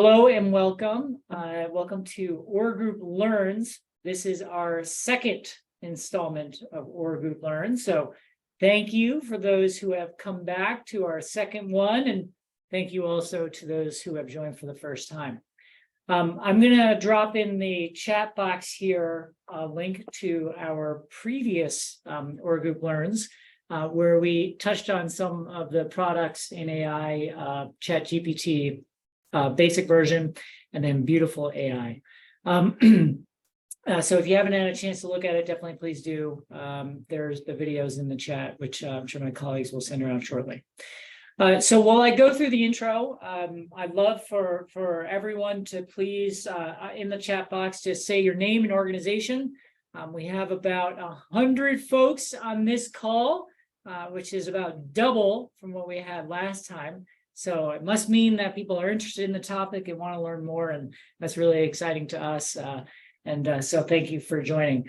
Hello and welcome. Welcome to Orr Group Learns. This is our second installment of Orr Group Learns. So thank you for those who have come back to our second one, and thank you also to those who have joined for the first time. I'm going to drop in the chat box here a link to our previous Orr Group Learns, where we touched on some of the products in AI, ChatGPT, basic version, and then beautiful AI. So if you haven't had a chance to look at it, definitely please do. There's the videos in the chat, which I'm sure my colleagues will send around shortly. So while I go through the intro, I'd love for everyone to please, in the chat box, just say your name and organization. We have about 100 folks on this call, which is about double from what we had last time. So it must mean that people are interested in the topic and want to learn more, and that's really exciting to us. So thank you for joining.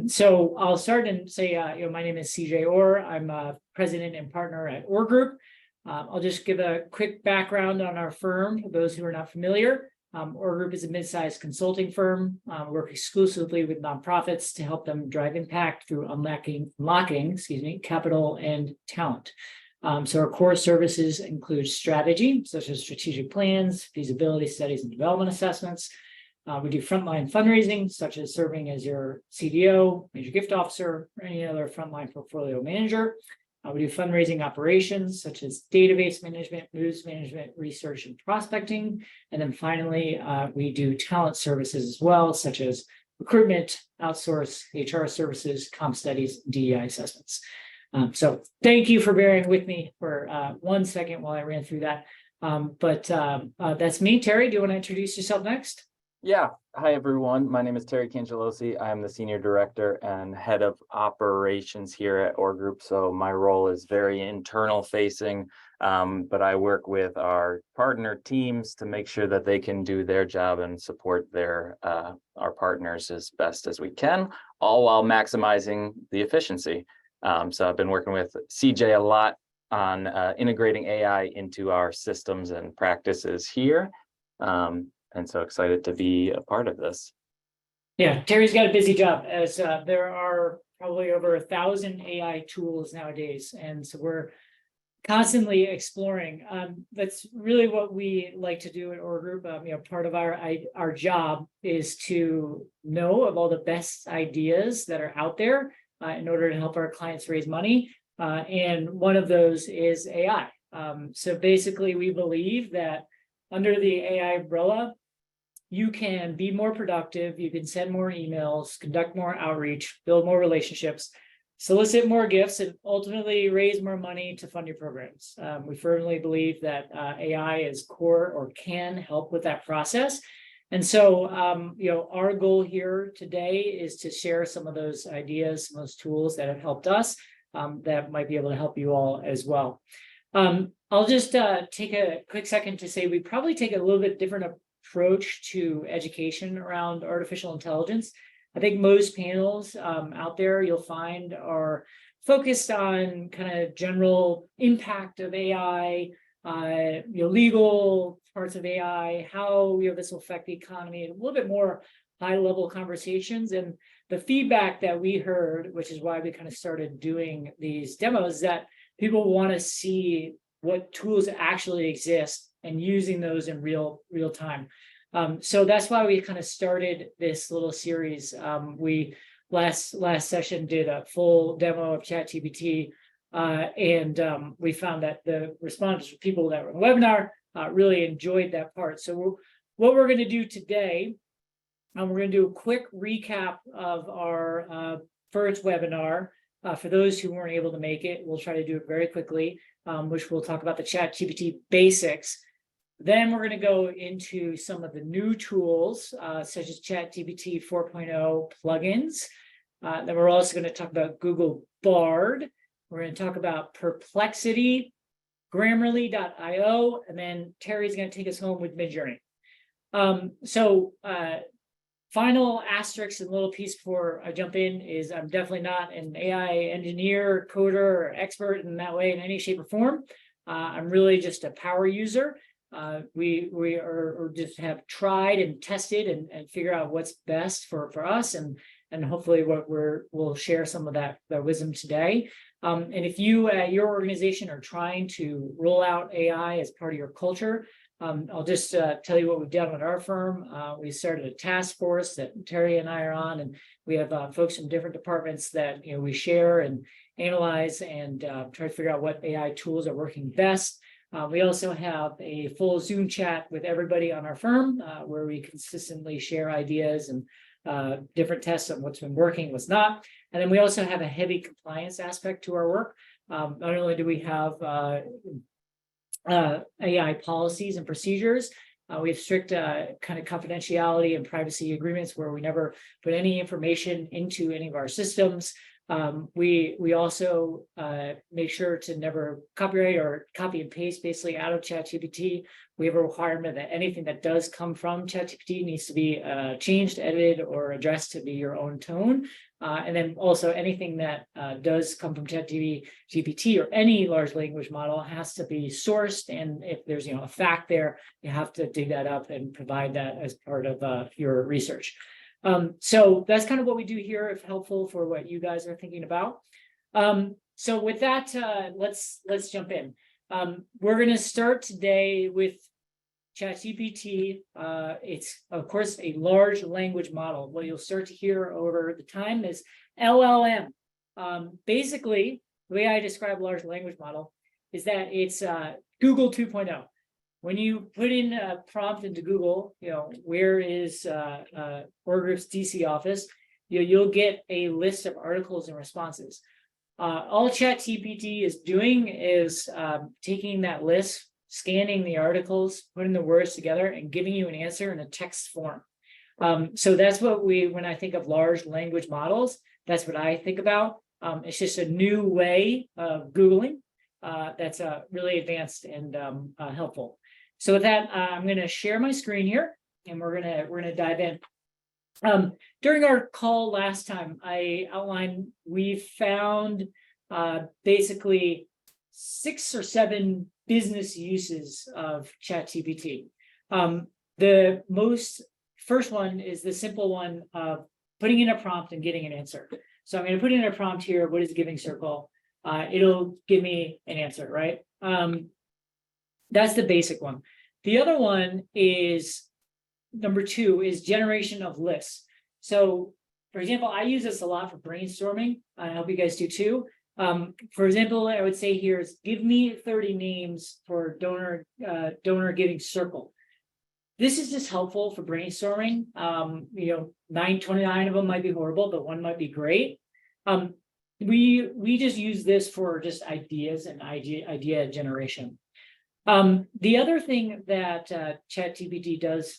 So I'll start and say, my name is CJ Orr. I'm a president and partner at Orr Group. I'll just give a quick background on our firm for those who are not familiar. Orr Group is a mid-sized consulting firm. We work exclusively with nonprofits to help them drive impact through unlocking capital and talent. So our core services include strategy, such as strategic plans, feasibility studies, and development assessments. We do frontline fundraising, such as serving as your CDO, major gift officer, or any other frontline portfolio manager. We do fundraising operations, such as database management, news management, research, and prospecting. And then finally, we do talent services as well, such as recruitment, outsource, HR services, comp studies, DEI assessments. So thank you for bearing with me for 1 second while I ran through that. But that's me. Terry, do you want to introduce yourself next? Yeah. Hi, everyone. My name is Terry Cangelosi. I am the Senior Director and Head of Operations here at Orr Group. So my role is very internal facing, but I work with our partner teams to make sure that they can do their job and support our partners as best as we can, all while maximizing the efficiency. So I've been working with CJ a lot on integrating AI into our systems and practices here. And so excited to be a part of this. Yeah, Terry's got a busy job, as there are probably over 1,000 AI tools nowadays. And so we're constantly exploring. That's really what we like to do at Orr Group. Part of our job is to know of all the best ideas that are out there in order to help our clients raise money. And one of those is AI. So basically, we believe that under the AI umbrella, you can be more productive, you can send more emails, conduct more outreach, build more relationships, solicit more gifts, and ultimately raise more money to fund your programs. We firmly believe that AI is core or can help with that process. And so, our goal here today is to share some of those ideas, some of those tools that have helped us that might be able to help you all as well. I'll just take a quick second to say we probably take a little bit different approach to education around artificial intelligence. I think most panels out there you'll find are focused on kind of general impact of AI, legal parts of AI, how this will affect the economy, and a little bit more high-level conversations. And the feedback that we heard, which is why we kind of started doing these demos, that people want to see what tools actually exist and using those in real time. So that's why we kind of started this little series. We last session did a full demo of ChatGPT, and we found that the respondents, people that were in the webinar, really enjoyed that part. So what we're going to do today, we're going to do a quick recap of our first webinar. For those who weren't able to make it, we'll try to do it very quickly, which we'll talk about the ChatGPT basics. Then we're going to go into some of the new tools, such as ChatGPT 4.0 plugins. Then we're also going to talk about Google Bard. We're going to talk about Perplexity, Grammarly.io, and then Terry's going to take us home with Midjourney. Final asterisk and little piece before I jump in is I'm definitely not an AI engineer, coder, or expert in that way in any shape or form. I'm really just a power user. We are just have tried and tested and figure out what's best for us, and hopefully we'll share some of that wisdom today. And if you at your organization are trying to roll out AI as part of your culture, I'll just tell you what we've done with our firm. We started a task force that Terry and I are on, and we have folks from different departments that we share and analyze and try to figure out what AI tools are working best. We also have a full Zoom chat with everybody on our firm where we consistently share ideas and different tests on what's been working, what's not. And then we also have a heavy compliance aspect to our work. Not only do we have AI policies and procedures, we have strict kind of confidentiality and privacy agreements where we never put any information into any of our systems. We also make sure to never copyright or copy and paste basically out of ChatGPT. We have a requirement that anything that does come from ChatGPT needs to be changed, edited, or addressed to be your own tone. And then also anything that does come from ChatGPT or any large language model has to be sourced. And if there's a fact there, you have to dig that up and provide that as part of your research. So that's kind of what we do here, if helpful for what you guys are thinking about. So with that, let's jump in. We're going to start today with ChatGPT. It's of course a large language model. What you'll start to hear over the time is LLM. Basically, the way I describe large language model is that it's Google 2.0. When you put in a prompt into Google, where is Orr Group's DC office, you'll get a list of articles and responses. All ChatGPT is doing is taking that list, scanning the articles, putting the words together, and giving you an answer in a text form. So that's what when I think of large language models, that's what I think about. It's just a new way of Googling that's really advanced and helpful. So with that, I'm going to share my screen here, and we're gonna dive in. During our call last time, I outlined we found basically 6 or 7 business uses of ChatGPT. The first one is the simple one of putting in a prompt and getting an answer. So I'm going to put in a prompt here. What is a giving circle? It'll give me an answer, right? That's the basic one. The other one is number 2 is generation of lists. So, for example, I use this a lot for brainstorming. I hope you guys do too. For example, I would say here is give me 30 names for donor giving circle. This is just helpful for brainstorming. 29 of them might be horrible, but one might be great. We just use this for just ideas and idea generation. The other thing that ChatGPT does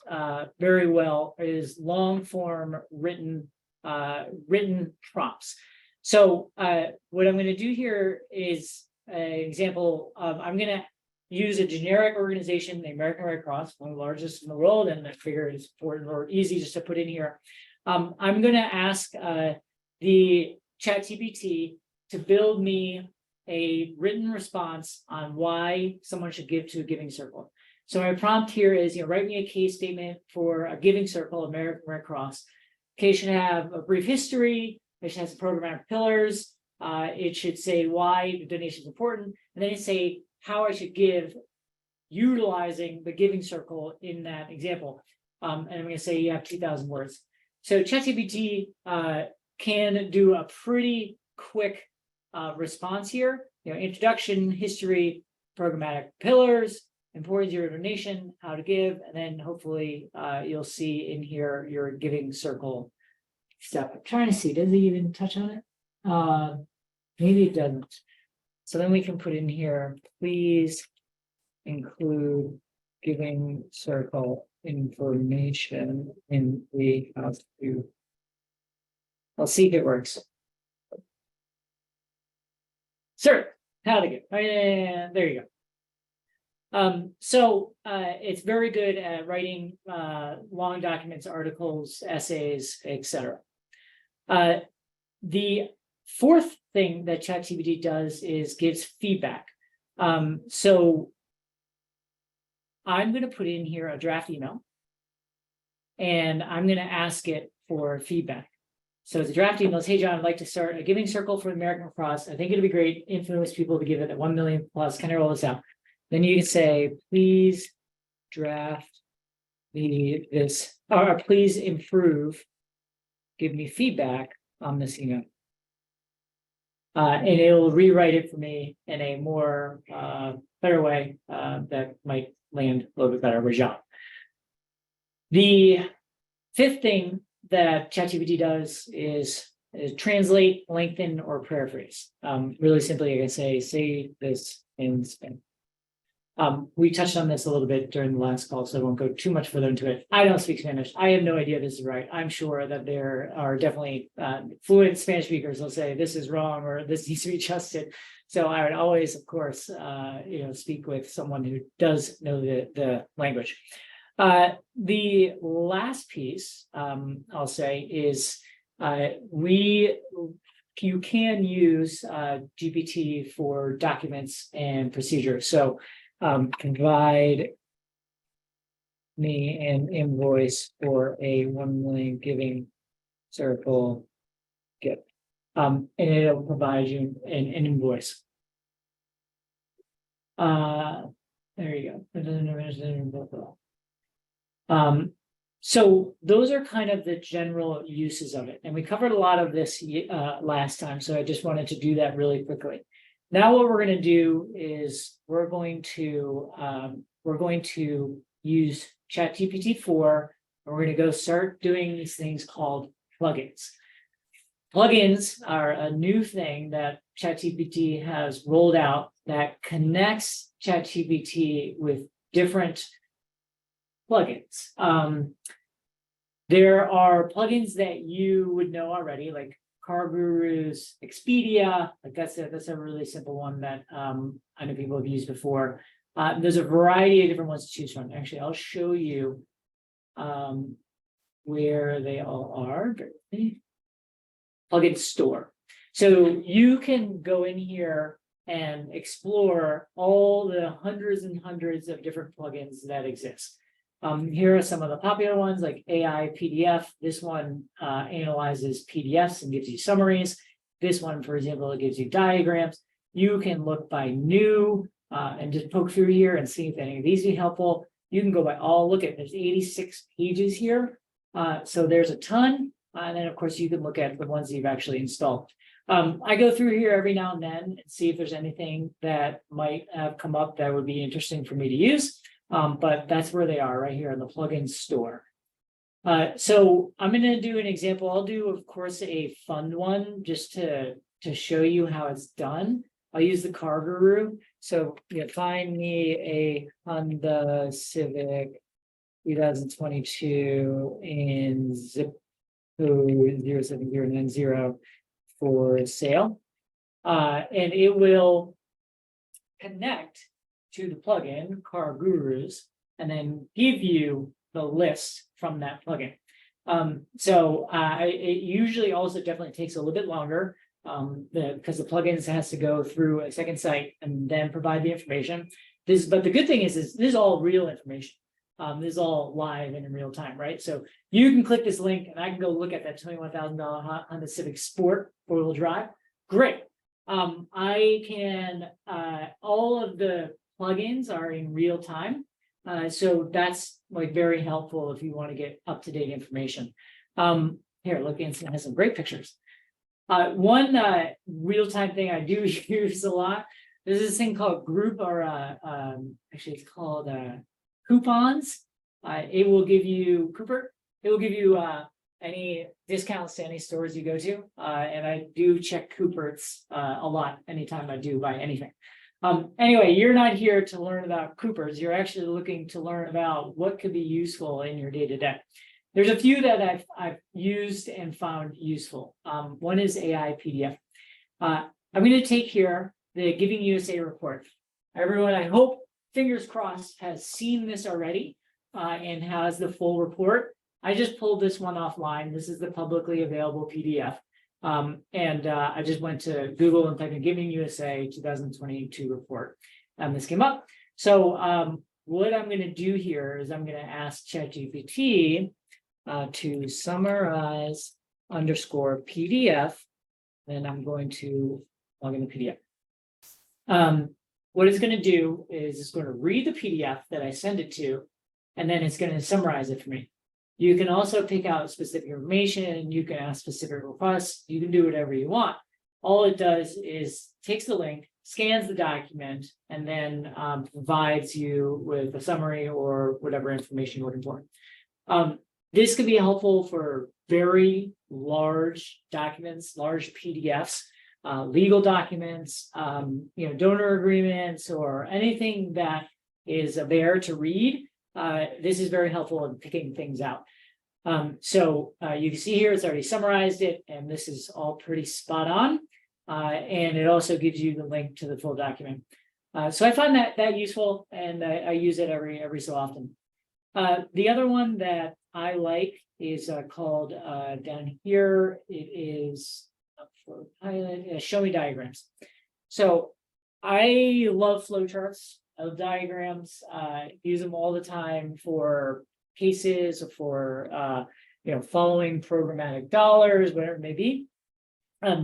very well is long form written prompts. So what I'm going to do here is an example of, I'm going to use a generic organization, the American Red Cross, one of the largest in the world, and I figure it's important or easy just to put in here. I'm going to ask the ChatGPT to build me a written response on why someone should give to a giving circle. So my prompt here is, write me a case statement for a giving circle, American Red Cross. Case should have a brief history. It should have some programmatic pillars. It should say why the donation is important, and then it say how I should give utilizing the giving circle in that example. And I'm going to say you have 2,000 words. So ChatGPT can do a pretty quick response here. Introduction, history, programmatic pillars, importance of your donation, how to give, and then hopefully you'll see in here your giving circle step. I'm trying to see, does it even touch on it? Maybe it doesn't. So then we can put in here, please include giving circle information in the how to. I'll see if it works. Sir, how to get, and there you go. So it's very good at writing long documents, articles, essays, etc. The fourth thing that ChatGPT does is gives feedback. So I'm going to put in here a draft email, and I'm going to ask it for feedback. So the draft email is, hey, John, I'd like to start a giving circle for the American Cross. I think it'd be great, influence people to give it at 1 million plus. Can I roll this out? Then you can say, please draft this, or please improve, give me feedback on this email. And it'll rewrite it for me in a more better way that might land a little bit better with John. The fifth thing that ChatGPT does is translate, lengthen, or paraphrase. Really simply, I can say this in Spanish. We touched on this a little bit during the last call, so I won't go too much further into it. I don't speak Spanish. I have no idea this is right. I'm sure that there are definitely fluent Spanish speakers who'll say this is wrong or this needs to be adjusted. So I would always, of course, speak with someone who does know the language. The last piece I'll say is you can use GPT for documents and procedures. So provide me an invoice for a 1 million giving circle gift. And it'll provide you an invoice. There you go. So those are kind of the general uses of it. And we covered a lot of this last time, so I just wanted to do that really quickly. Now what we're going to do is we're going to use ChatGPT-4, and we're going to go start doing these things called plugins. Plugins are a new thing that ChatGPT has rolled out that connects ChatGPT with different plugins. There are plugins that you would know already, like Car Guru's Expedia. Like that's a really simple one that I know people have used before. There's a variety of different ones to choose from. Actually, I'll show you where they all are. Plugin store. So you can go in here and explore all the hundreds and hundreds of different plugins that exist. Here are some of the popular ones like AI PDF. This one analyzes PDFs and gives you summaries. This one, for example, it gives you diagrams. You can look by new and just poke through here and see if any of these be helpful. You can go by all, look at, there's 86 pages here. So there's a ton. And then, of course, you can look at the ones that you've actually installed. I go through here every now and then and see if there's anything that might have come up that would be interesting for me to use. But that's where they are right here in the plugin store. So I'm going to do an example. I'll do, of course, a fun one just to show you how it's done. I'll use the Car Guru. So find me a Honda Civic 2022 in zip code 07090 for sale. And it will connect to the plugin Car Gurus and then give you the list from that plugin. So it usually also definitely takes a little bit longer because the plugins has to go through a second site and then provide the information. But the good thing is this is all real information. This is all live and in real time, right? So you can click this link and I can go look at that $21,000 Honda Civic Sport 4-wheel drive. Great. I can, all of the plugins are in real time. So that's like very helpful if you want to get up-to-date information. Here, look, it has some great pictures. One real-time thing I do use a lot, there's this thing called group or actually it's called coupons. It will give you it will give you any discounts to any stores you go to. And I do check Couperts a lot anytime I do buy anything. Anyway, you're not here to learn about Coopers. You're actually looking to learn about what could be useful in your day-to-day. There's a few that I've used and found useful. One is AI PDF. I'm going to take here the Giving USA report. Everyone, I hope, fingers crossed, has seen this already and has the full report. I just pulled this one offline. This is the publicly available PDF. And I just went to Google and typed in Giving USA 2022 report. And this came up. So what I'm going to do here is I'm going to ask ChatGPT to summarize underscore PDF. Then I'm going to log in the PDF. What it's going to do is it's going to read the PDF that I send it to, and then it's going to summarize it for me. You can also pick out specific information. You can ask specific requests. You can do whatever you want. All it does is takes the link, scans the document, and then provides you with a summary or whatever information you're looking for. This can be helpful for very large documents, large PDFs, legal documents, donor agreements, or anything that is there to read. This is very helpful in picking things out. So you can see here, it's already summarized it, and this is all pretty spot on. And it also gives you the link to the full document. So I find that useful, and I use it every so often. The other one that I like is called down here. It is for pilot, show me diagrams. So I love flowcharts. I love diagrams. Use them all the time for cases, for following programmatic dollars, whatever it may be.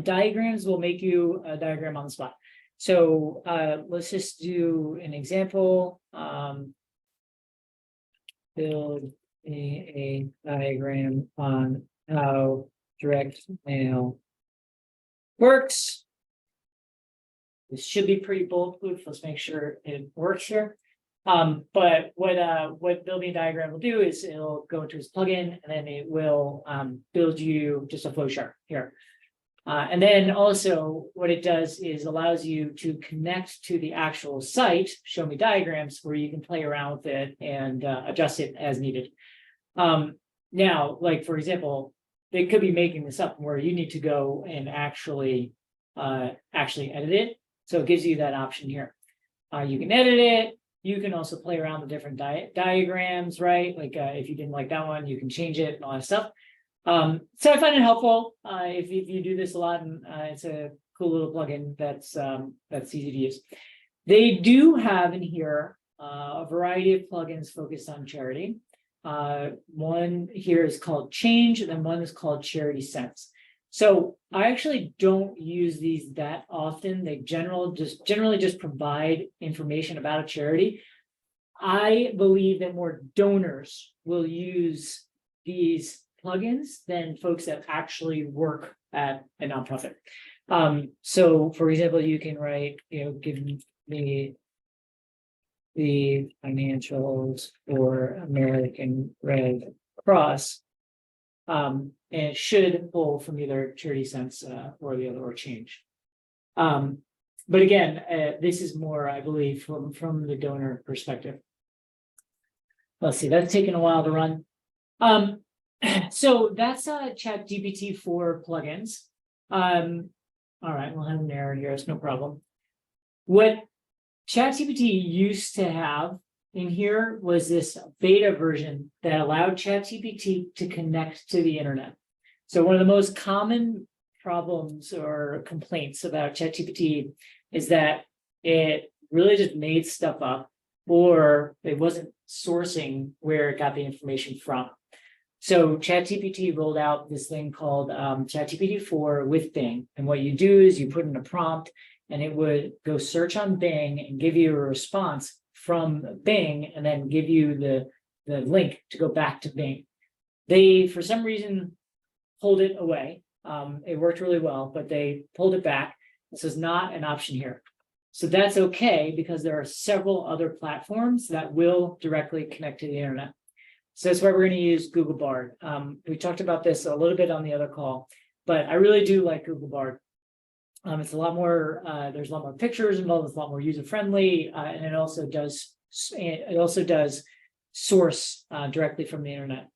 Diagrams will make you a diagram on the spot. So let's just do an example. Build a diagram on how direct mail works. This should be pretty bulletproof. Let's make sure it works here. But what building a diagram will do is it'll go into its plugin, and then it will build you just a flow chart here. And then also what it does is allows you to connect to the actual site, show me diagrams, where you can play around with it and adjust it as needed. Now, like, for example, they could be making this up where you need to go and actually edit it. So it gives you that option here. You can edit it. You can also play around with different diagrams, right? Like if you didn't like that one, you can change it and all that stuff. So I find it helpful if you do this a lot, and it's a cool little plugin that's easy to use. They do have in here a variety of plugins focused on charity. One here is called Change, and then one is called Charity Sense. So I actually don't use these that often. They generally just provide information about a charity. I believe that more donors will use these plugins than folks that actually work at a nonprofit. So for example, you can write, give me the financials for American Red Cross. And it should pull from either Charity Sense or the other, or Change. But again, this is more, I believe, from the donor perspective. Let's see, that's taken a while to run. So that's ChatGPT 4 plugins. All right, we'll have an error here, it's no problem. What ChatGPT used to have in here was this beta version that allowed ChatGPT to connect to the internet. So one of the most common problems or complaints about ChatGPT is that it really just made stuff up, or it wasn't sourcing where it got the information from. So ChatGPT rolled out this thing called ChatGPT 4 with Bing. And what you do is you put in a prompt, and it would go search on Bing and give you a response from Bing, and then give you the link to go back to Bing. They, for some reason, pulled it away. It worked really well, but they pulled it back. This is not an option here. So that's okay, because there are several other platforms that will directly connect to the internet. So that's why we're going to use Google Bard. We talked about this a little bit on the other call, but I really do like Google Bard. It's a lot more, there's a lot more pictures involved, it's a lot more user-friendly, and it also does source directly from the internet.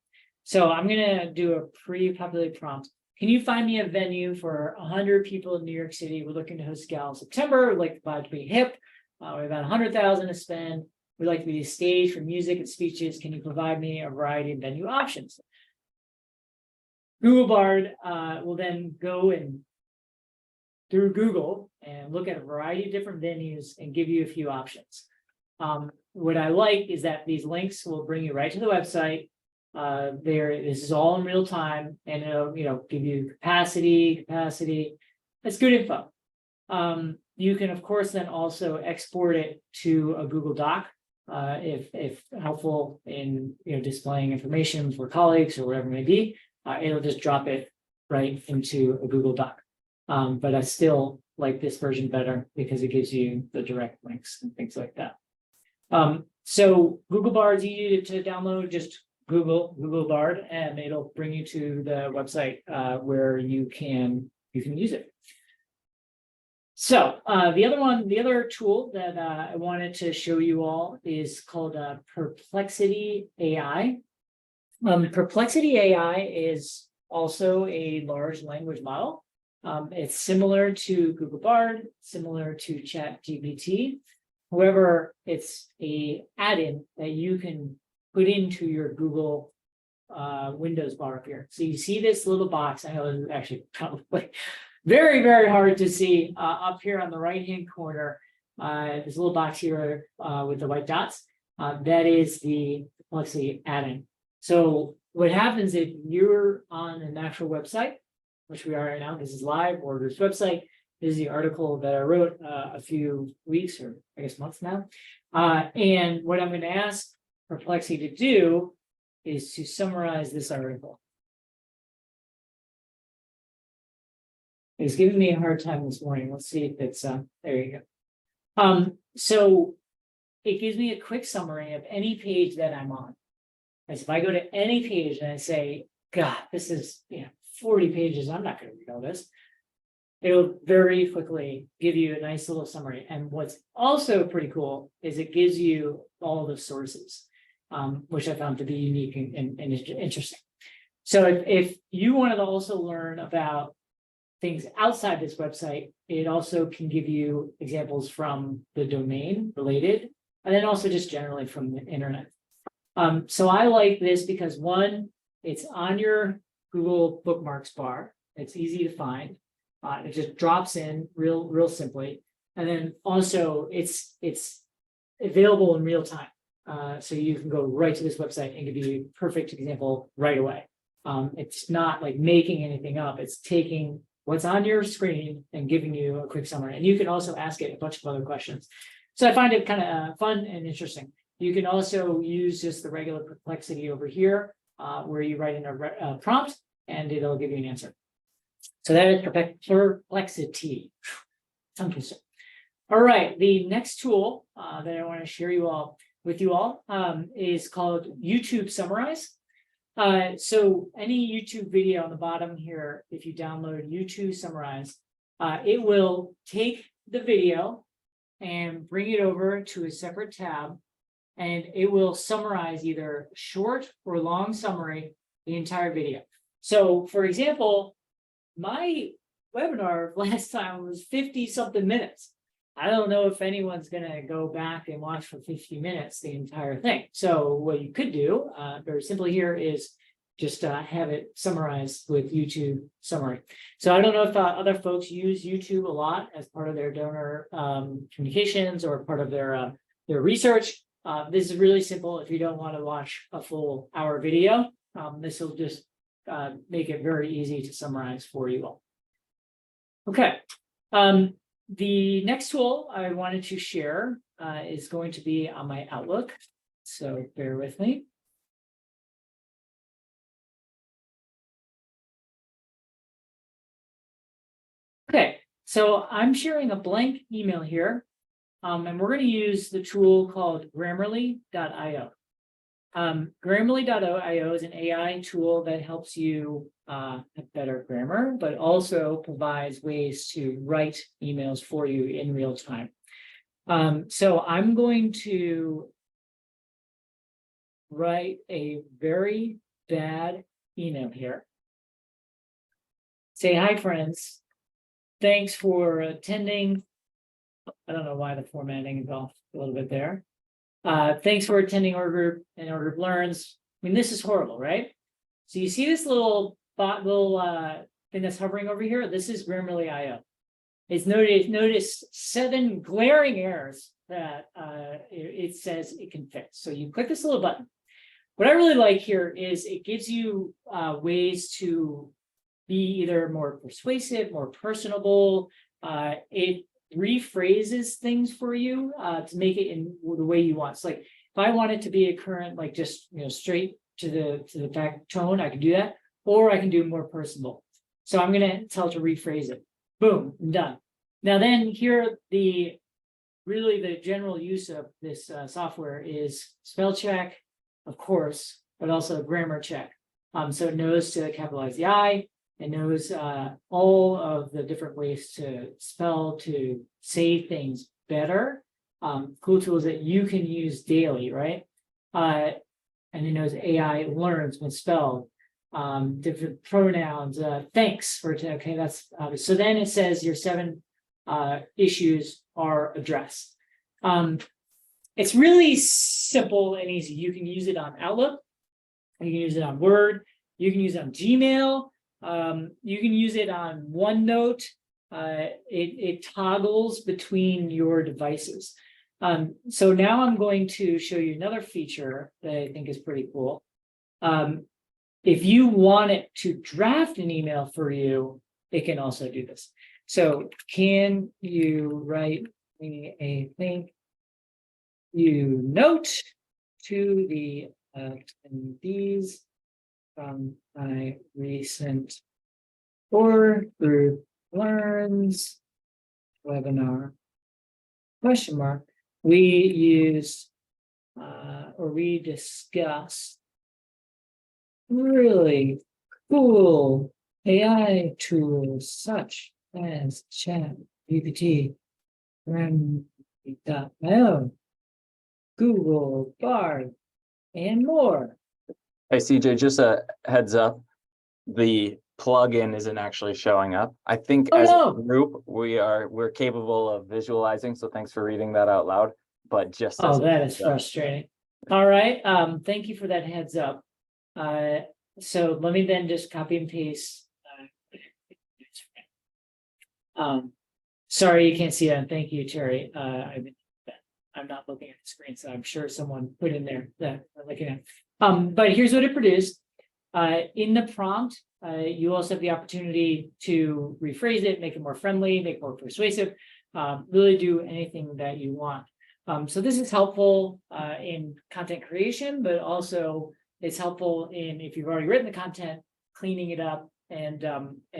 So I'm going to do a pre-populated prompt. Can you find me a venue for 100 people in New York City? We're looking to host a gala in September. We'd like the vibe to be hip. We have about 100,000 to spend. We'd like to be a stage for music and speeches. Can you provide me a variety of venue options? Google Bard will then go and through Google and look at a variety of different venues and give you a few options. what I like is that these links will bring you right to the website. This is all in real time, and it'll, give you capacity. That's good info. You can, of course, then also export it to a Google Doc, if helpful in displaying information for colleagues or whatever it may be. It'll just drop it right into a Google Doc. But I still like this version better because it gives you the direct links and things like that. So Google Bard is easy to download. Just Google Bard, and it'll bring you to the website where you can use it. So the other tool that I wanted to show you all is called Perplexity AI. Perplexity AI is also a large language model. It's similar to Google Bard, similar to ChatGPT. However, it's a add-in that you can put into your Google Windows bar up here. So you see this little box. I know it's actually probably very, very hard to see up here on the right-hand corner. This little box here with the white dots. That is the Perplexity add-in. So what happens if you're on an actual website, which we are right now, this is live, Orr Group's website. This is the article that I wrote a few weeks or I guess months now. And what I'm going to ask Perplexity to do is to summarize this article. It's giving me a hard time this morning. Let's see if it's there you go. So it gives me a quick summary of any page that I'm on. And so if I go to any page and I say, God, this is 40 pages, I'm not going to read all this. It'll very quickly give you a nice little summary. And what's also pretty cool is it gives you all the sources, which I found to be unique and interesting. So if you wanted to also learn about things outside this website, it also can give you examples from the domain related, and then also just generally from the internet. So I like this because one, it's on your Google bookmarks bar. It's easy to find. It just drops in real simply. And then also it's available in real time. So you can go right to this website and give you a perfect example right away. It's not like making anything up. It's taking what's on your screen and giving you a quick summary. And you can also ask it a bunch of other questions. So I find it kind of fun and interesting. You can also use just the regular Perplexity over here, where you write in a prompt and it'll give you an answer. So that is Perplexity. Tongue twister. All right, the next tool that I want to share with you all is called YouTube Summarize. So any YouTube video on the bottom here, if you download YouTube Summarize, it will take the video and bring it over to a separate tab, and it will summarize either short or long summary the entire video. So for example, my webinar last time was 50-something minutes. I don't know if anyone's going to go back and watch for 50 minutes the entire thing. So what you could do very simply here is just have it summarized with YouTube Summary. So I don't know if other folks use YouTube a lot as part of their donor communications or part of their research. This is really simple. If you don't want to watch a full hour video, this will just make it very easy to summarize for you all. Okay. The next tool I wanted to share is going to be on my Outlook. So bear with me. Okay, so I'm sharing a blank email here, and we're going to use the tool called Grammarly.io. Grammarly.io is an AI tool that helps you have better grammar, but also provides ways to write emails for you in real time. So I'm going to write a very bad email here. Say, hi, friends. Thanks for attending. I don't know why the formatting is off a little bit there. Thanks for attending Orr Group and Orr Group Learns. I mean, this is horrible, right? So you see this little thing that's hovering over here? This is Grammarly.io. It's notice 7 glaring errors that it says it can fix. So you click this little button. What I really like here is it gives you ways to be either more persuasive, more personable. It rephrases things for you to make it in the way you want. It's like if I want it to be a current, like just straight to the fact tone, I can do that, or I can do more personal. So I'm gonna tell it to rephrase it. Boom, I'm done. Now then, here the general use of this software is spell check, of course, but also grammar check. So it knows to capitalize the I. It knows all of the different ways to spell, to say things better. Cool tools that you can use daily, right? And it knows AI learns when spelled. Different pronouns, thanks for, okay, that's obvious. So then it says your 7 issues are addressed. It's really simple and easy. You can use it on Outlook, you can use it on Word, you can use it on Gmail, you can use it on OneNote. It toggles between your devices. So now I'm going to show you another feature that I think is pretty cool. If you want it to draft an email for you, it can also do this. So can you write me a thank you note to the attendees from my recent Orr Group LEARNS webinar? Question mark. We use or we discussed really cool AI tools such as Chat GPT, Google Bard, and more. Hey, CJ, just a heads up, the plugin isn't actually showing up. I think as a group, we're capable of visualizing, so thanks for reading that out loud. But just that is frustrating. All right, thank you for that heads up. So let me then just copy and paste. Sorry you can't see that. Thank you, Terry. I'm not looking at the screen, so I'm sure someone put in there that I'm looking at. But here's what it produced. In the prompt, you also have the opportunity to rephrase it, make it more friendly, make it more persuasive, really do anything that you want. So this is helpful in content creation, but also it's helpful in, if you've already written the content, cleaning it up and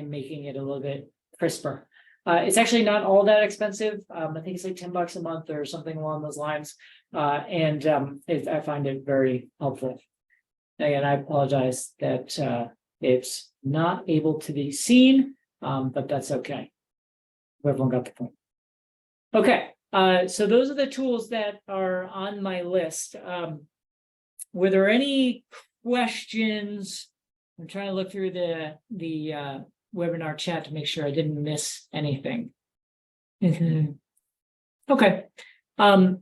making it a little bit crisper. It's actually not all that expensive. I think it's like $10 a month or something along those lines. I find it very helpful. Again, I apologize that it's not able to be seen, but that's okay. Everyone got the point. Okay, so those are the tools that are on my list. Were there any questions? I'm trying to look through the webinar chat to make sure I didn't miss anything. Okay. I'll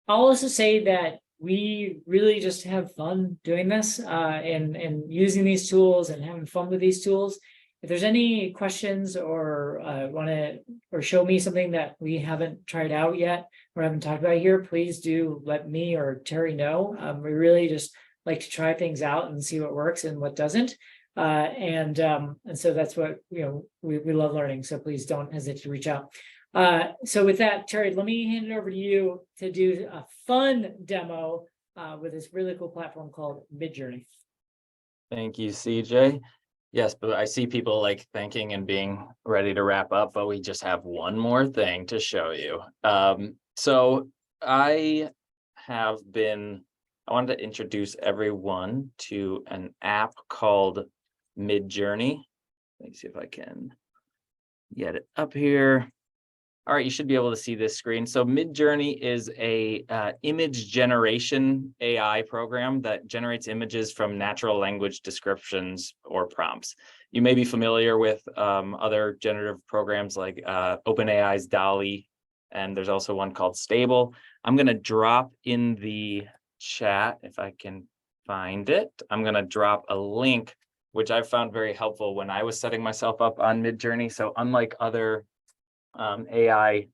also say that we really just have fun doing this and using these tools and having fun with these tools. If there's any questions or want to or show me something that we haven't tried out yet or haven't talked about here, please do let me or Terry know. We really just like to try things out and see what works and what doesn't. And so that's what we love learning. So please don't hesitate to reach out. So with that, Terry, let me hand it over to you to do a fun demo with this really cool platform called Midjourney. Thank you, CJ. Yes, but I see people like thinking and being ready to wrap up, but we just have one more thing to show you. So I wanted to introduce everyone to an app called Midjourney. Let me see if I can get it up here. All right, you should be able to see this screen. So Midjourney is a image generation AI program that generates images from natural language descriptions or prompts. You may be familiar with other generative programs like OpenAI's DALL-E, and there's also one called Stable. I'm going to drop in the chat, if I can find it. I'm going to drop a link, which I found very helpful when I was setting myself up on Midjourney. So unlike other AI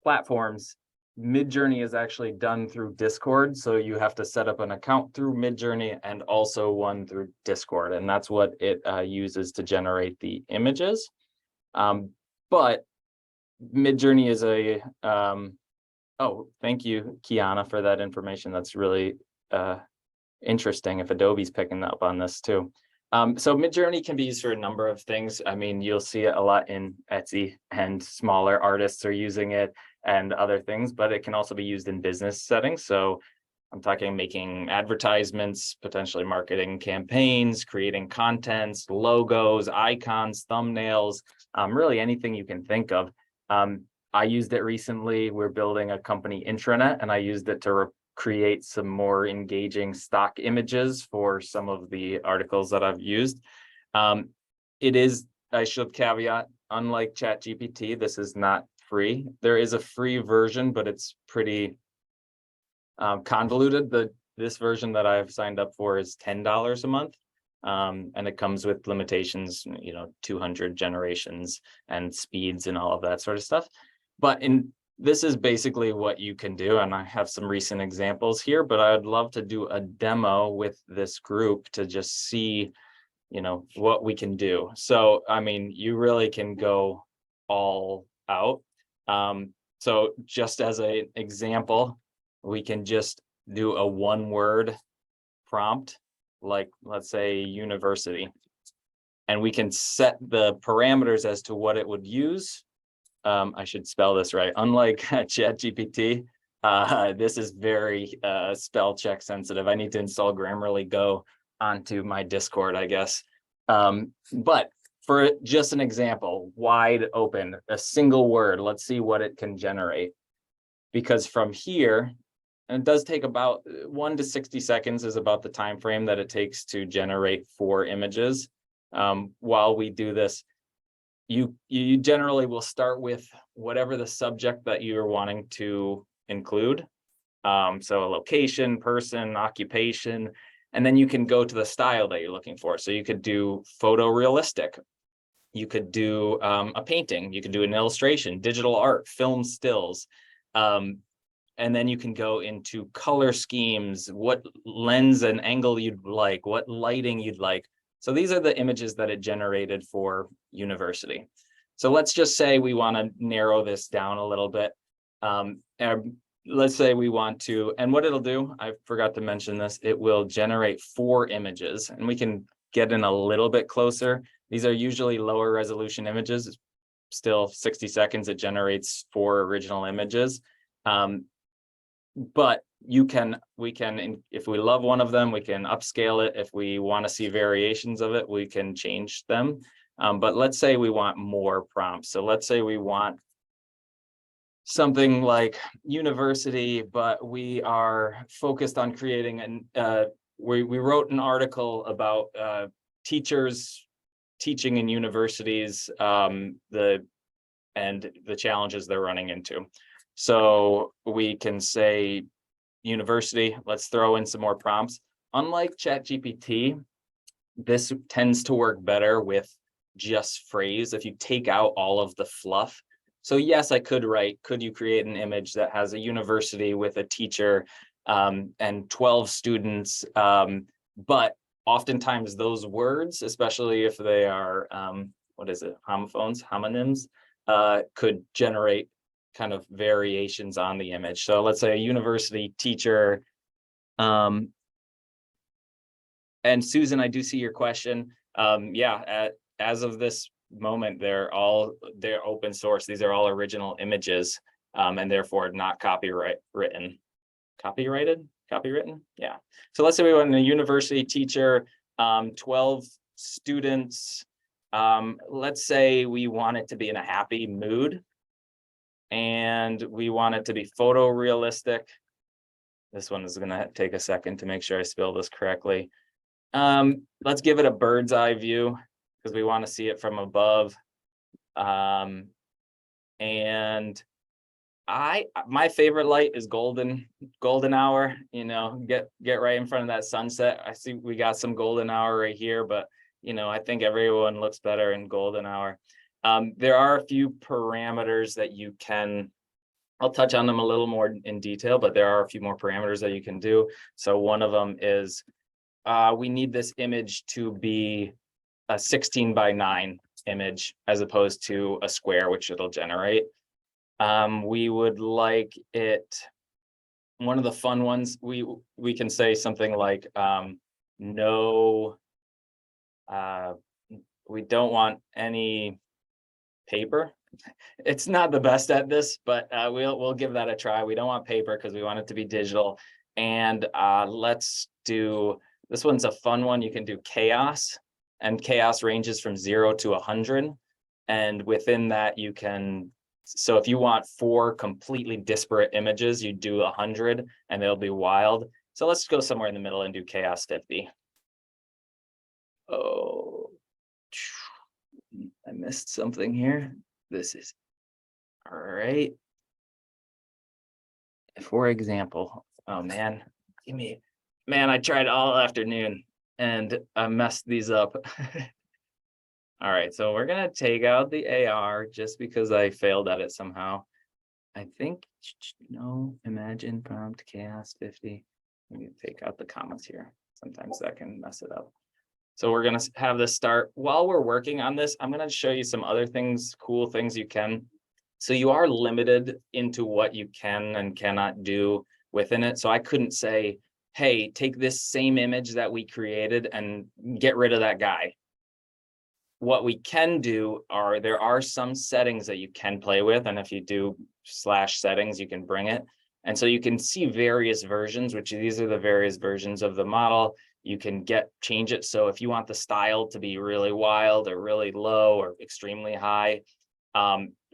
platforms, Midjourney is actually done through Discord. So you have to set up an account through Midjourney and also one through Discord. And that's what it uses to generate the images. But Midjourney is a, oh, thank you, Kiana, for that information. That's really interesting if Adobe's picking up on this too. So Midjourney can be used for a number of things. I mean, you'll see it a lot in Etsy, and smaller artists are using it and other things, but it can also be used in business settings. So I'm talking making advertisements, potentially marketing campaigns, creating contents, logos, icons, thumbnails, really anything you can think of. I used it recently. We're building a company intranet, and I used it to create some more engaging stock images for some of the articles that I've used. It is, I should caveat, unlike ChatGPT, this is not free. There is a free version, but it's pretty convoluted. This version that I've signed up for is $10 a month. And it comes with limitations, 200 generations and speeds and all of that sort of stuff. But this is basically what you can do. And I have some recent examples here, but I would love to do a demo with this group to just see, what we can do. So, I mean, you really can go all out. So just as an example, we can just do a one-word prompt, like let's say university, and we can set the parameters as to what it would use. I should spell this right. Unlike ChatGPT, this is very spell check sensitive. I need to install Grammarly Go onto my Discord, I guess. But for just an example, wide open, a single word, let's see what it can generate. Because from here, and it does take about 1 to 60 seconds is about the time frame that it takes to generate 4 images. While we do this, you generally will start with whatever the subject that you're wanting to include. So a location, person, occupation, and then you can go to the style that you're looking for. So you could do photorealistic. You could do a painting. You could do an illustration, digital art, film stills. And then you can go into color schemes, what lens and angle you'd like, what lighting you'd like. So these are the images that it generated for university. So let's just say we want to narrow this down a little bit. Let's say we want to, and what it'll do, I forgot to mention this, it will generate 4 images, and we can get in a little bit closer. These are usually lower resolution images. Still 60 seconds, it generates 4 original images. But we can, if we love one of them, we can upscale it. If we want to see variations of it, we can change them. But let's say we want more prompts. So let's say we want something like university, but we are focused on creating we wrote an article about teachers teaching in universities, and the challenges they're running into. So we can say university, let's throw in some more prompts. Unlike ChatGPT, this tends to work better with just phrase if you take out all of the fluff. So yes, I could write, could you create an image that has a university with a teacher and 12 students? But oftentimes those words, especially if they are, homonyms, could generate kind of variations on the image. So let's say a university teacher. And Susan, I do see your question. As of this moment, they're open source. These are all original images, and therefore not copywritten. Yeah. So let's say we want a university teacher, 12 students. Let's say we want it to be in a happy mood, and we want it to be photorealistic. This one is going to take a second to make sure I spell this correctly. Let's give it a bird's eye view because we want to see it from above. And my favorite light is golden hour, get right in front of that sunset. I see we got some golden hour right here, but I think everyone looks better in golden hour. There are a few parameters that you can, I'll touch on them a little more in detail, but there are a few more parameters that you can do. So one of them is we need this image to be a 16 by 9 image as opposed to a square, which it'll generate. We would like it, one of the fun ones, we can say something like no, we don't want any paper. It's not the best at this, but we'll give that a try. We don't want paper because we want it to be digital. And let's do, this one's a fun one. You can do chaos, and chaos ranges from 0 to 100. And within that you can, so if you want 4 completely disparate images, you do 100 and they'll be wild. So let's go somewhere in the middle and do chaos 50. Oh, I missed something here. This is all right. For example, oh man, I tried all afternoon and I messed these up. All right, so we're gonna take out the AR just because I failed at it somehow. I think, no, imagine prompt chaos 50. Let me take out the comments here. Sometimes that can mess it up. So we're gonna have this start. While we're working on this, I'm gonna show you some other things, cool things you can. So you are limited into what you can and cannot do within it. So I couldn't say, hey, take this same image that we created and get rid of that guy. What we can do are, there are some settings that you can play with. And if you do /settings, you can bring it. And so you can see various versions, which these are the various versions of the model. You can change it. So if you want the style to be really wild or really low or extremely high,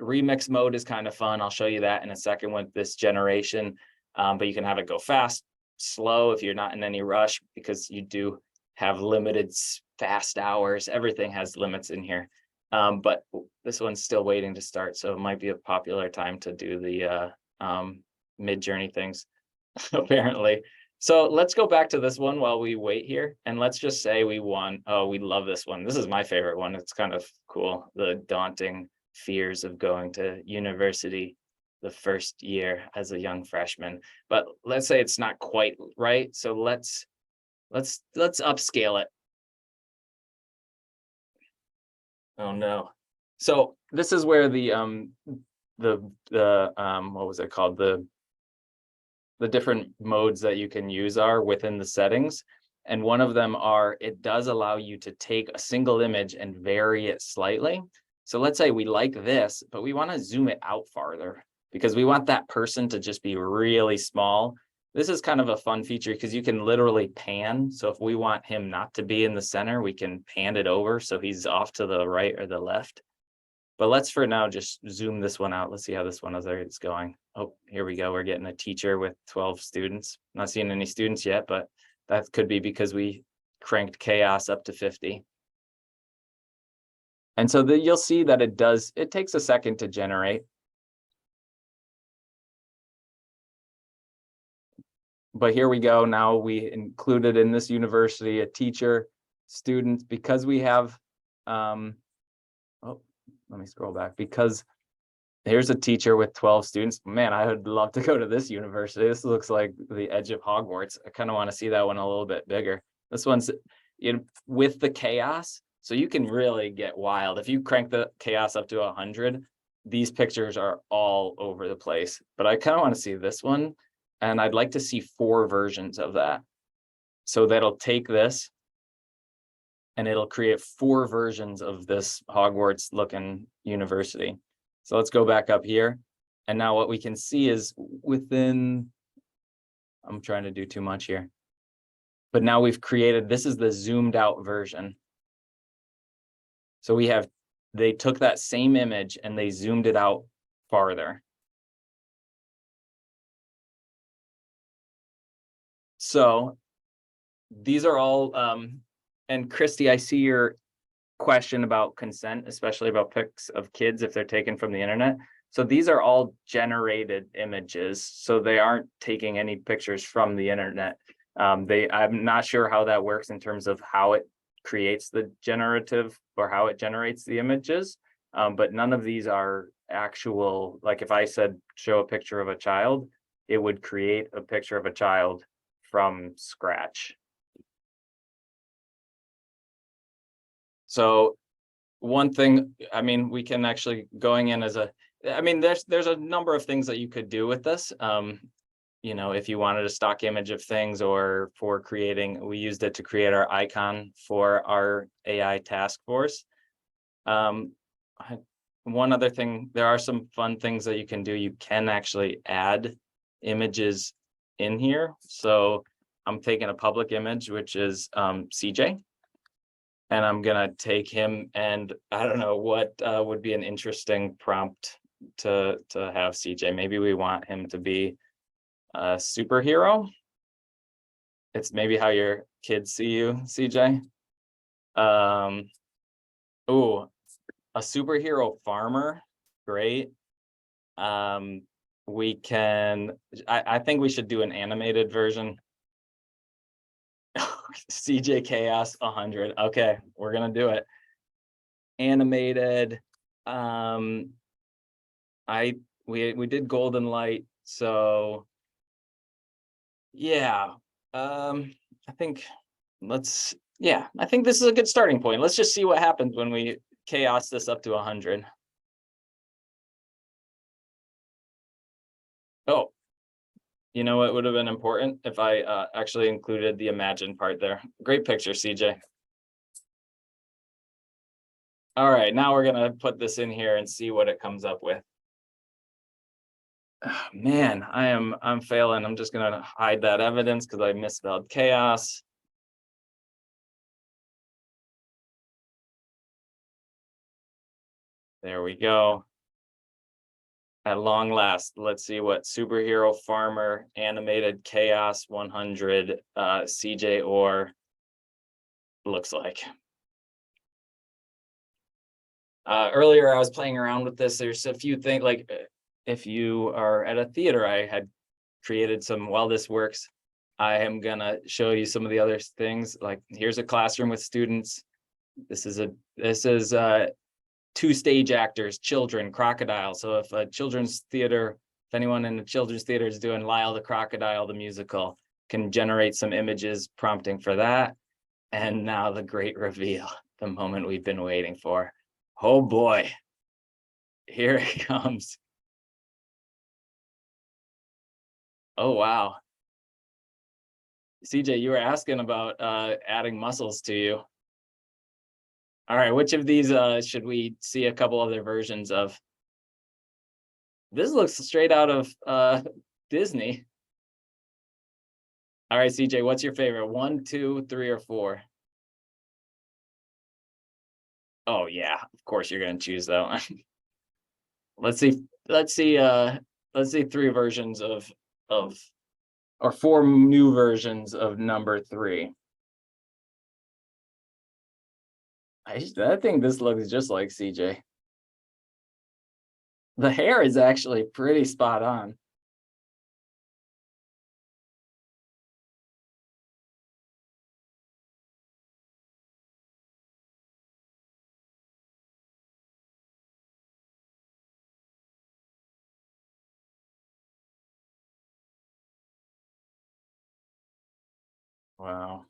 remix mode is kind of fun. I'll show you that in a second with this generation. But you can have it go fast, slow if you're not in any rush, because you do have limited fast hours. Everything has limits in here. But this one's still waiting to start. So it might be a popular time to do the mid-journey things, apparently. So let's go back to this one while we wait here. And let's just say we want, oh, we love this one. This is my favorite one. It's kind of cool. The daunting fears of going to university the first year as a young freshman. But let's say it's not quite right. So let's upscale it. Oh no. So this is where the what was it called? The different modes that you can use are within the settings. And one of them are, it does allow you to take a single image and vary it slightly. So let's say we like this, but we want to zoom it out farther because we want that person to just be really small. This is kind of a fun feature because you can literally pan. So if we want him not to be in the center, we can pan it over so he's off to the right or the left. But let's for now just zoom this one out. Let's see how this one is going. Oh, here we go. We're getting a teacher with 12 students. Not seeing any students yet, but that could be because we cranked chaos up to 50. And so you'll see that it takes a second to generate. But here we go. Now we included in this university a teacher, students, because we have, let me scroll back, because here's a teacher with 12 students. Man, I would love to go to this university. This looks like the edge of Hogwarts. I kind of want to see that one a little bit bigger. This one's with the chaos. So you can really get wild. If you crank the chaos up to 100, these pictures are all over the place. But I kind of want to see this one. And I'd like to see 4 versions of that. So that'll take this and it'll create 4 versions of this Hogwarts looking university. So let's go back up here. And now what we can see is within, I'm trying to do too much here. But now we've created, this is the zoomed out version. So they took that same image and they zoomed it out farther. So these are all, and Christy, I see your question about consent, especially about pics of kids if they're taken from the internet. So these are all generated images. So they aren't taking any pictures from the internet. I'm not sure how that works in terms of how it creates the generative or how it generates the images. But none of these are actual, like if I said, show a picture of a child, it would create a picture of a child from scratch. So one thing, I mean, we can actually going in as there's a number of things that you could do with this. You know, if you wanted a stock image of things, or for creating, we used it to create our icon for our AI task force. One other thing, there are some fun things that you can do. You can actually add images in here. So I'm taking a public image, which is CJ. And I'm gonna take him, and I don't know what would be an interesting prompt to have CJ. Maybe we want him to be a superhero. It's maybe how your kids see you, CJ. Ooh, a superhero farmer, great. We can, I think we should do an animated version. CJ Chaos 100. Okay, we're gonna do it. Animated. We did Golden Light, so yeah. I think I think this is a good starting point. Let's just see what happens when we chaos this up to 100. Oh, you know what would have been important if I actually included the imagine part there. Great picture, CJ. All right, now we're gonna put this in here and see what it comes up with. Oh, man, I'm failing. I'm just gonna hide that evidence because I misspelled chaos. There we go. At long last, let's see what superhero farmer animated chaos 100 CJ Orr looks like. Earlier I was playing around with this. There's a few things, like if you are at a theater, I had created some, while this works, I am gonna show you some of the other things. Like here's a classroom with students. This is two stage actors, children, crocodile. So if a children's theater, if anyone in the children's theater is doing Lyle the Crocodile, the musical, can generate some images prompting for that. And now the great reveal, the moment we've been waiting for. Oh boy, here it comes. Oh, wow. CJ, you were asking about adding muscles to you. All right, which of these should we see a couple other versions of? This looks straight out of Disney. All right, CJ, what's your favorite? 1, 2, 3, or 4? Oh yeah, of course you're gonna choose that one. Let's see 3 versions of or 4 new versions of number 3. I think this looks just like CJ. The hair is actually pretty spot on. Wow.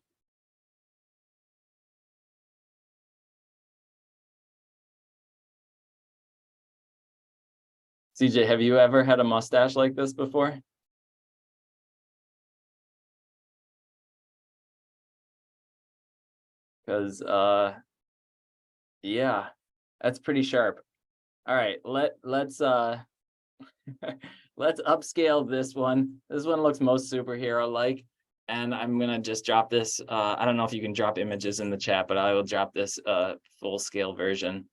CJ, have you ever had a mustache like this before? Because yeah, that's pretty sharp. All right, let's let's upscale this one. This one looks most superhero like, and I'm gonna just drop this. I don't know if you can drop images in the chat, but I will drop this full scale version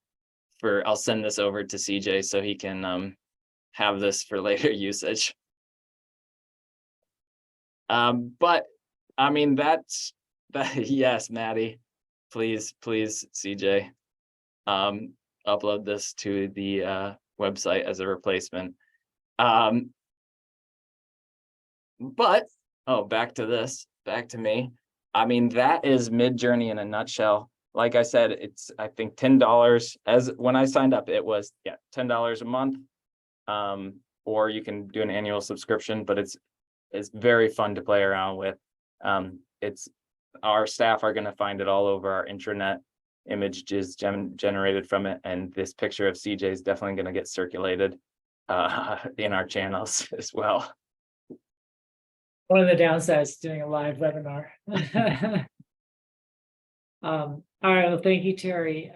I'll send this over to CJ so he can have this for later usage. But I mean, that's that. Yes, Maddie, please, CJ, upload this to the website as a replacement. But back to me. I mean, that is Midjourney in a nutshell. like I said, it's, I think, $10 as when I signed up, it was, yeah, $10 a month. Or you can do an annual subscription, but it's very fun to play around with. It's, our staff are gonna find it all over our intranet, images generated from it, and this picture of CJ is definitely gonna get circulated in our channels as well. One of the downsides to doing a live webinar. All right, well, thank you, Terry.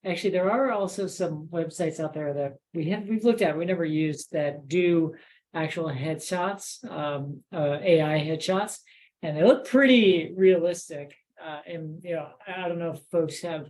Actually, there are also some websites out there that we've looked at, we never used, that do actual headshots, AI headshots, and they look pretty realistic. And I don't know if folks have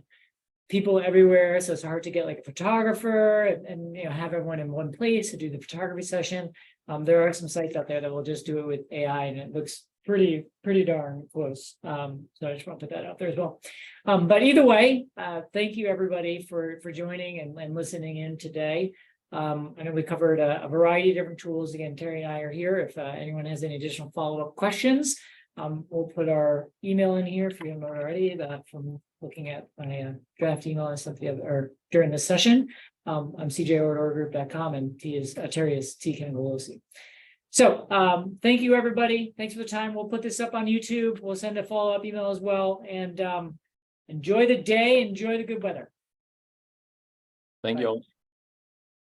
people everywhere, so it's hard to get like a photographer and have everyone in one place to do the photography session. There are some sites out there that will just do it with AI, and it looks pretty darn close. So I just want to put that out there as well. But either way, thank you everybody for joining and listening in today. I know we covered a variety of different tools. Again, Terry and I are here if anyone has any additional follow-up questions. We'll put our email in here if you haven't already, from looking at my draft email and stuff during this session. I'm CJ at orrgroup.com, and Terry is T. Cangelosi. So thank you, everybody. Thanks for the time. We'll put this up on YouTube. We'll send a follow-up email as well. And enjoy the day. Enjoy the good weather. Thank you all.